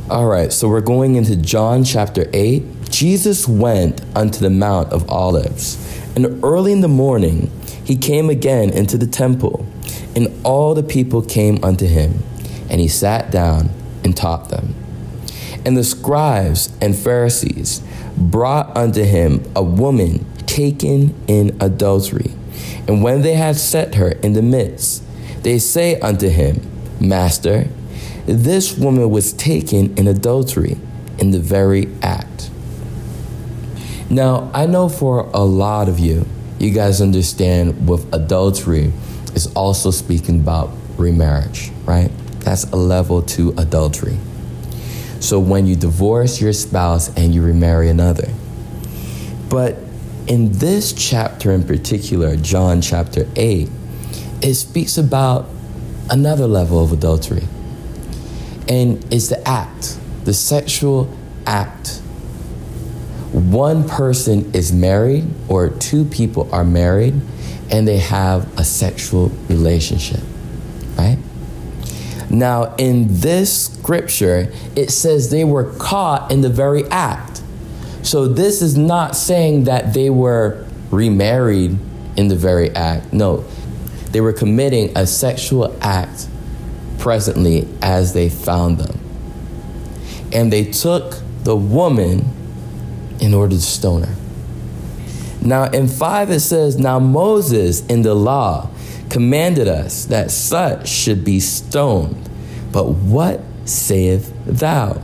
All right, so we're going into John chapter 8. Jesus went unto the Mount of Olives, and early in the morning he came again into the temple, and all the people came unto him, and he sat down and taught them. And the scribes and Pharisees brought unto him a woman taken in adultery. And when they had set her in the midst, they say unto him, Master, this woman was taken in adultery in the very act. Now, I know for a lot of you, you guys understand with adultery is also speaking about remarriage, right? That's a level 2 adultery. So when you divorce your spouse and you remarry another. But in this chapter in particular, John chapter 8, it speaks about another level of adultery. And it's the act, the sexual act. One person is married, or two people are married, and they have a sexual relationship, right? Now, in this scripture, it says they were caught in the very act. So this is not saying that they were remarried in the very act. No, they were committing a sexual act presently as they found them. And they took the woman in order to stone her. Now in 5 it says, Now Moses in the law commanded us that such should be stoned. But what sayest thou?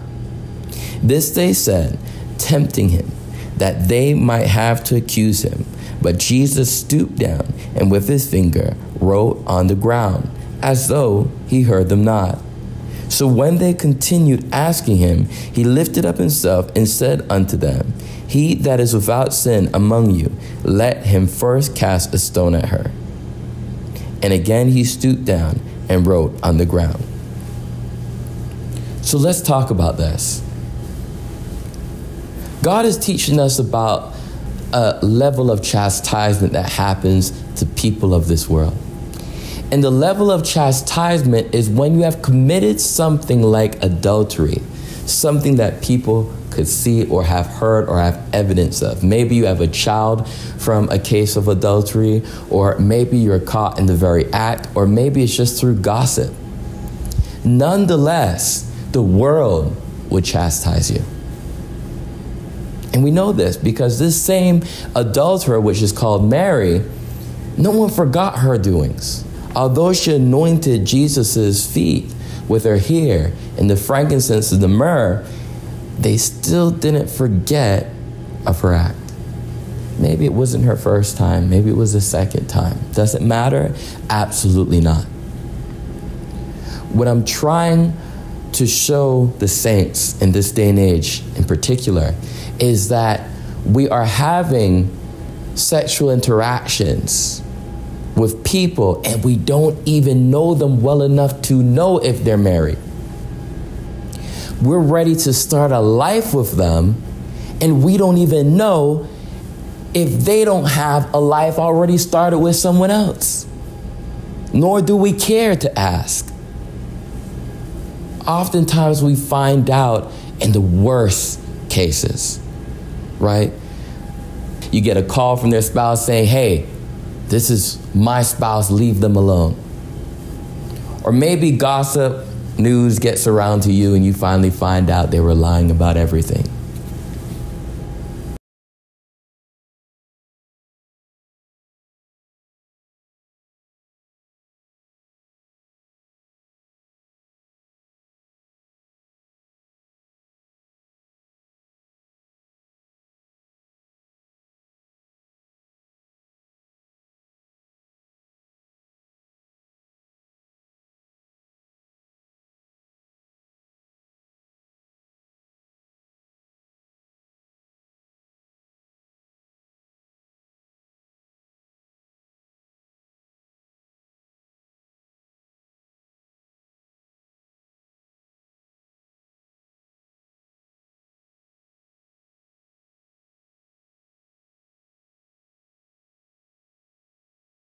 This they said, tempting him, that they might have to accuse him. But Jesus stooped down and with his finger wrote on the ground, as though he heard them not. So when they continued asking him, he lifted up himself and said unto them, He that is without sin among you, let him first cast a stone at her. And again he stooped down and wrote on the ground. So let's talk about this. God is teaching us about a level of chastisement that happens to people of this world. And the level of chastisement is when you have committed something like adultery, something that people could see or have heard or have evidence of. Maybe you have a child from a case of adultery, or maybe you're caught in the very act, or maybe it's just through gossip. Nonetheless, the world would chastise you. And we know this because this same adulterer, which is called Mary, no one forgot her doings. Although she anointed Jesus's feet with her hair and the frankincense and the myrrh, they still didn't forget of her act. Maybe it wasn't her first time. Maybe it was the second time. Does it matter? Absolutely not. What I'm trying to show the saints in this day and age in particular is that we are having sexual interactions with people and we don't even know them well enough to know if they're married. We're ready to start a life with them and we don't even know if they don't have a life already started with someone else. Nor do we care to ask. Oftentimes we find out in the worst cases, right? You get a call from their spouse saying, hey, this is my spouse, leave them alone. Or maybe gossip news gets around to you and you finally find out they were lying about everything.